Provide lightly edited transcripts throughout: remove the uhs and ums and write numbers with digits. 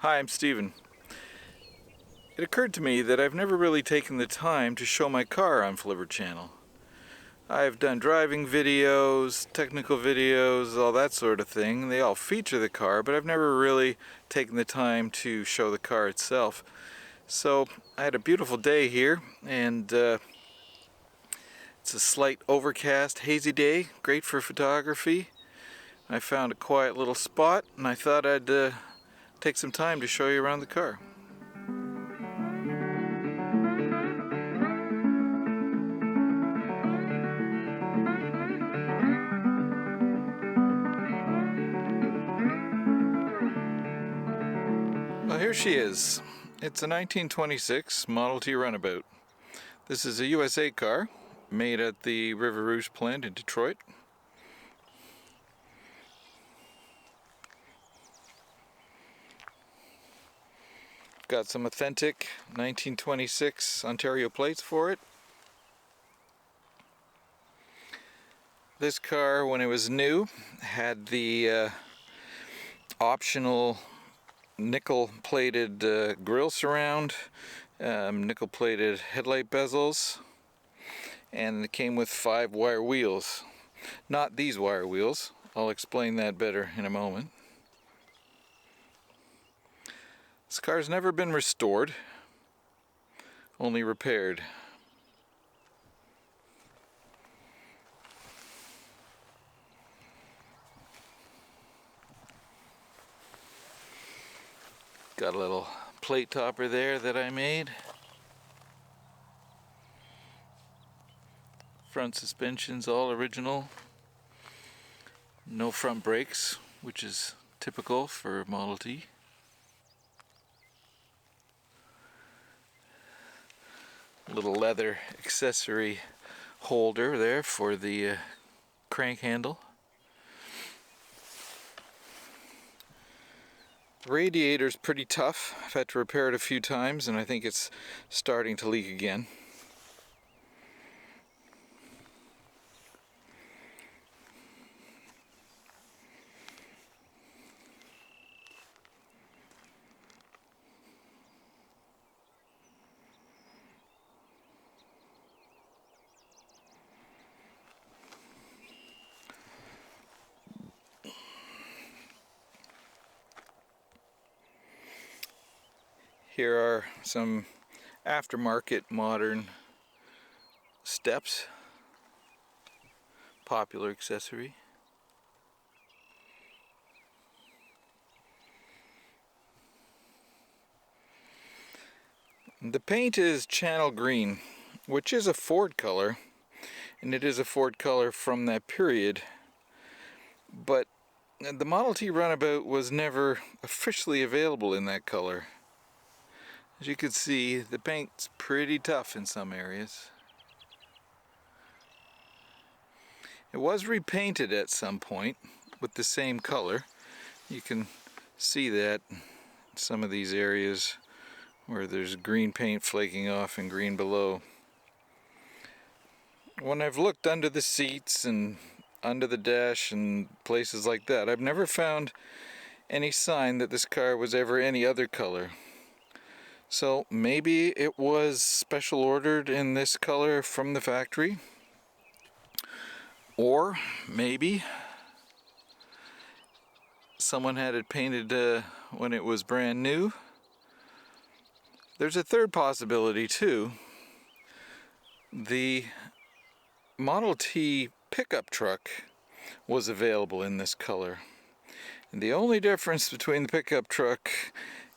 Hi, I'm Steven. It occurred to me that I've never really taken the time to show my car on Flivver Channel. I've done driving videos, technical videos, all that sort of thing. They all feature the car, but I've never really taken the time to show the car itself. So I had a beautiful day here, and it's a slight overcast, hazy day, great for photography. I found a quiet little spot, and I thought I'd take some time to show you around the car. Well, here she is. It's a 1926 Model T Runabout. This is a USA car made at the Rouge plant in Detroit. Got some authentic 1926 Ontario plates for it. This car, when it was new, had the optional nickel plated grille surround, nickel plated headlight bezels, and it came with 5 wire wheels. Not these wire wheels. I'll explain that better in a moment. This car's never been restored, only repaired. Got a little plate topper there that I made. Front suspension's all original. No front brakes, which is typical for Model T. Little leather accessory holder there for the crank handle. The radiator's pretty tough. I've had to repair it a few times and I think it's starting to leak again. Here are some aftermarket modern steps, popular accessory. The paint is channel green, which is a Ford color, and it is a Ford color from that period, but the Model T Runabout was never officially available in that color. As you can see, the paint's pretty tough in some areas. It was repainted at some point with the same color. You can see that in some of these areas where there's green paint flaking off and green below. When I've looked under the seats and under the dash and places like that, I've never found any sign that this car was ever any other color. So maybe it was special ordered in this color from the factory, or maybe someone had it painted when it was brand new. There's a third possibility too. The Model T pickup truck was available in this color, and the only difference between the pickup truck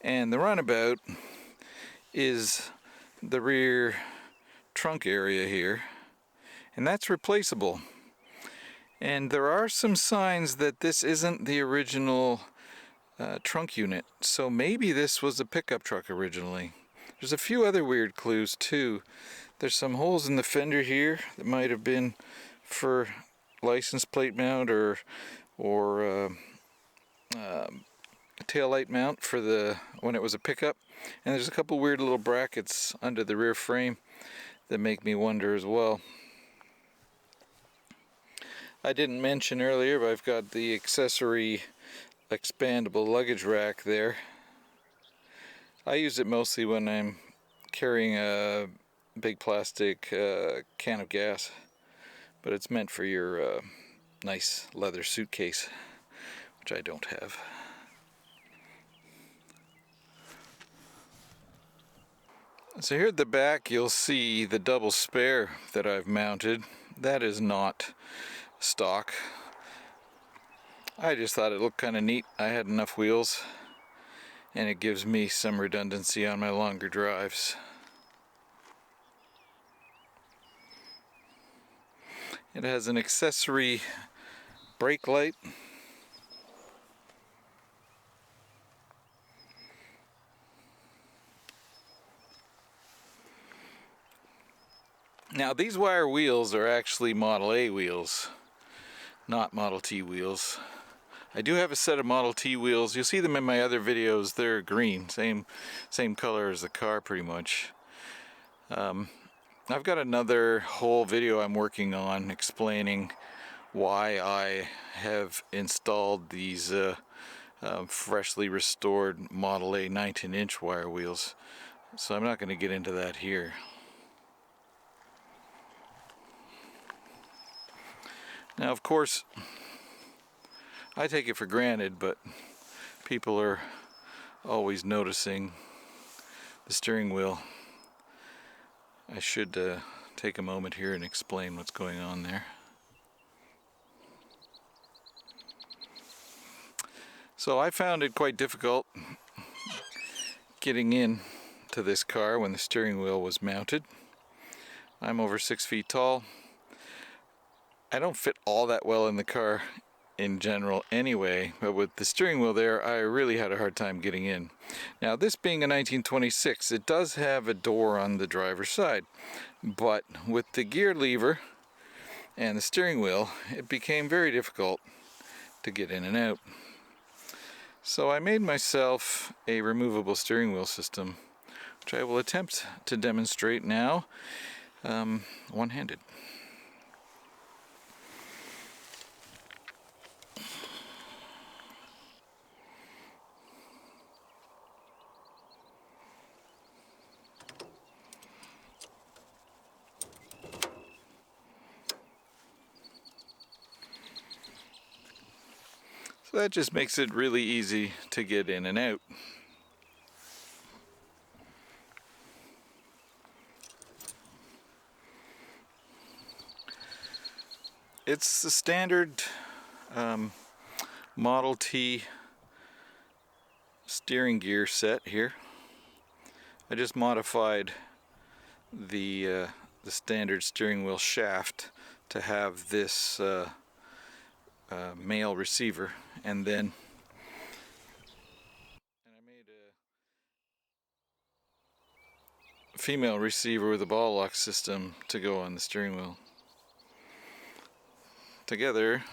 and the Runabout is the rear trunk area here, and that's replaceable. And there are some signs that this isn't the original trunk unit, so maybe this was a pickup truck originally. There's a few other weird clues too. There's some holes in the fender here that might have been for license plate mount or tail light mount for the when it was a pickup, and there's a couple weird little brackets under the rear frame that make me wonder as well. I didn't mention earlier, but I've got the accessory expandable luggage rack there. I use it mostly when I'm carrying a big plastic can of gas, but it's meant for your nice leather suitcase, which I don't have. So here at the back you'll see the double spare that I've mounted. That is not stock. I just thought it looked kind of neat. I had enough wheels and it gives me some redundancy on my longer drives. It has an accessory brake light. Now these wire wheels are actually Model A wheels, not Model T wheels. I do have a set of Model T wheels. You'll see them in my other videos. They're green, same color as the car pretty much. I've got another whole video I'm working on explaining why I have installed these freshly restored Model A 19-inch wire wheels. So I'm not going to get into that here. Now, of course, I take it for granted, but people are always noticing the steering wheel. I should take a moment here and explain what's going on there. So I found it quite difficult getting in to this car when the steering wheel was mounted. I'm over 6 feet tall. I don't fit all that well in the car in general anyway, but with the steering wheel there, I really had a hard time getting in. Now, this being a 1926, it does have a door on the driver's side, but with the gear lever and the steering wheel, it became very difficult to get in and out. So I made myself a removable steering wheel system, which I will attempt to demonstrate now, one-handed. So that just makes it really easy to get in and out. It's the standard Model T steering gear set here. I just modified the standard steering wheel shaft to have this male receiver, and then I made a female receiver with a ball lock system to go on the steering wheel. Together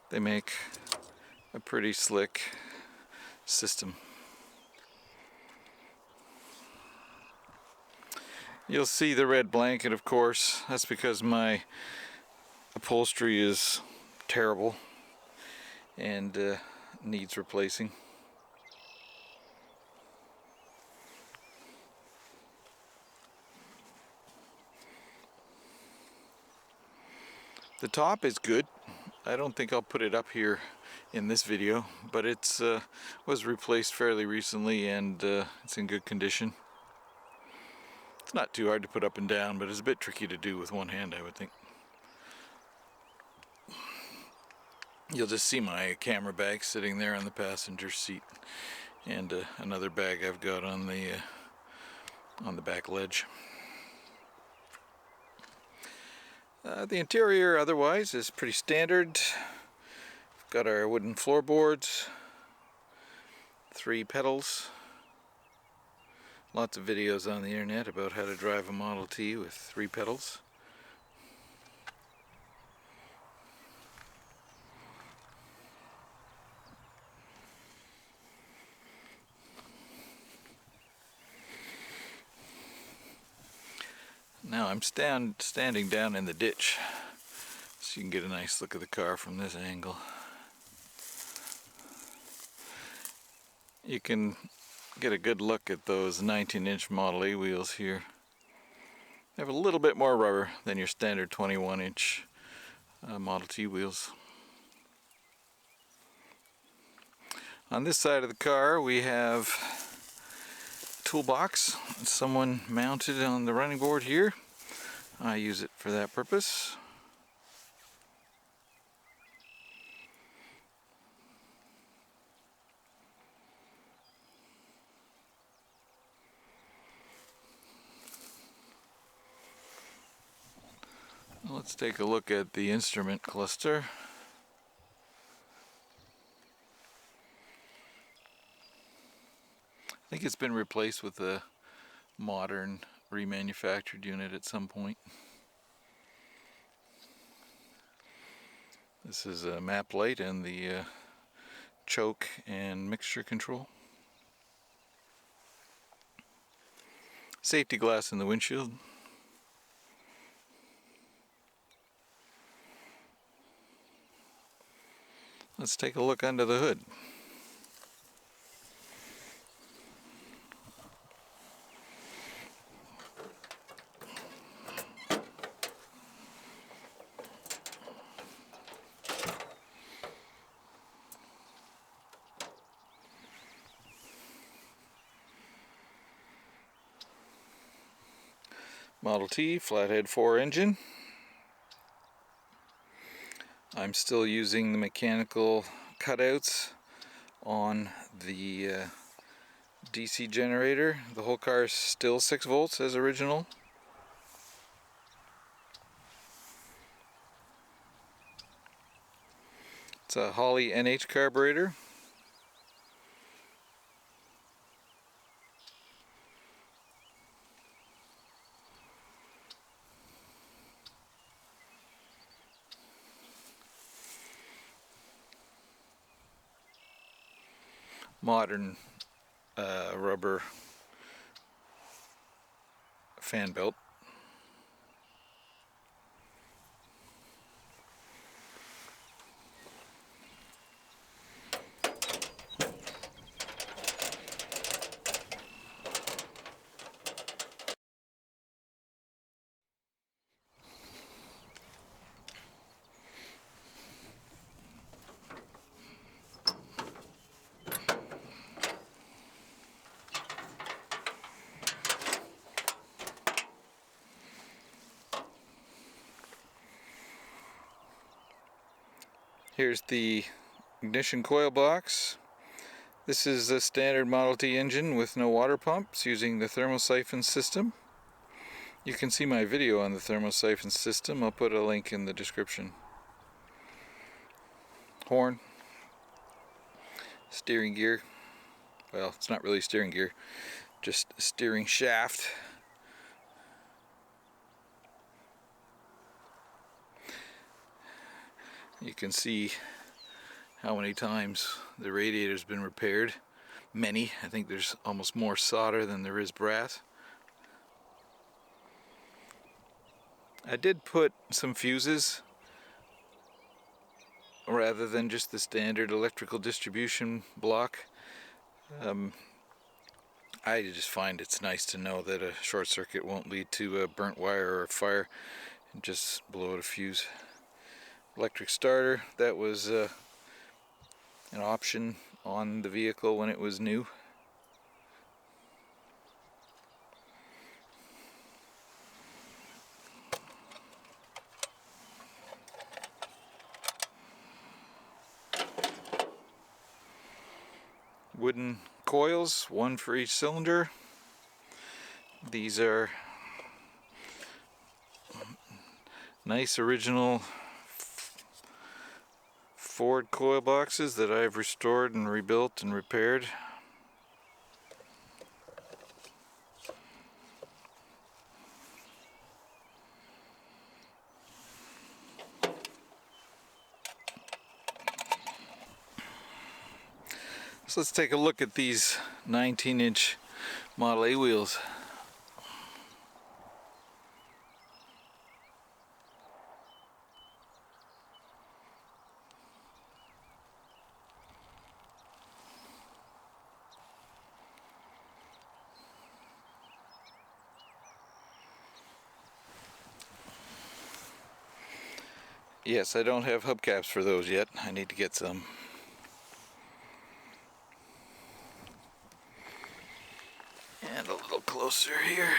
they make a pretty slick system. You'll see the red blanket, of course. That's because my upholstery is terrible and needs replacing. The top is good. I don't think I'll put it up here in this video, but it's was replaced fairly recently and it's in good condition. It's not too hard to put up and down, but it's a bit tricky to do with one hand, I would think. You'll just see my camera bag sitting there on the passenger seat, and another bag I've got on the back ledge. The interior otherwise is pretty standard. We've got our wooden floorboards, 3 pedals. Lots of videos on the internet about how to drive a Model T with 3 pedals. Now I'm standing down in the ditch, so you can get a nice look at the car from this angle. You can get a good look at those 19-inch Model A wheels here. They have a little bit more rubber than your standard 21-inch Model T wheels. On this side of the car we have a toolbox. Someone mounted on the running board here. I use it for that purpose. Let's take a look at the instrument cluster. I think it's been replaced with a modern remanufactured unit at some point. This is a map light and the choke and mixture control. Safety glass in the windshield. Let's take a look under the hood. Model T flathead 4 engine. I'm still using the mechanical cutouts on the DC generator. The whole car is still 6 volts as original. It's a Holley NH carburetor. Modern rubber fan belt. Here's the ignition coil box. This is a standard Model T engine with no water pumps, using the thermosiphon system. You can see my video on the thermosiphon system. I'll put a link in the description. Horn. Steering gear. Well, it's not really steering gear, just steering shaft. You can see how many times the radiator's been repaired. Many. I think there's almost more solder than there is brass. I did put some fuses rather than just the standard electrical distribution block. I just find it's nice to know that a short circuit won't lead to a burnt wire or a fire, and just blow out a fuse. Electric starter, that was an option on the vehicle when it was new. Wooden coils, one for each cylinder. These are nice original Ford coil boxes that I've restored and rebuilt and repaired. So let's take a look at these 19-inch Model A wheels. Yes, I don't have hubcaps for those yet. I need to get some. And a little closer here.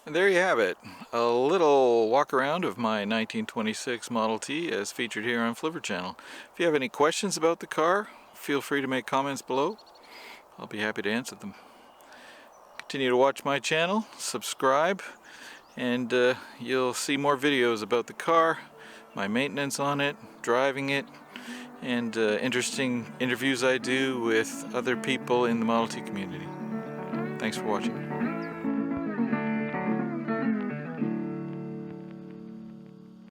And there you have it, a little walk around of my 1926 Model T as featured here on Flivver Channel. If you have any questions about the car, feel free to make comments below. I'll be happy to answer them. Continue to watch my channel, subscribe, and you'll see more videos about the car, my maintenance on it, driving it, and interesting interviews I do with other people in the Model T community. Thanks for watching.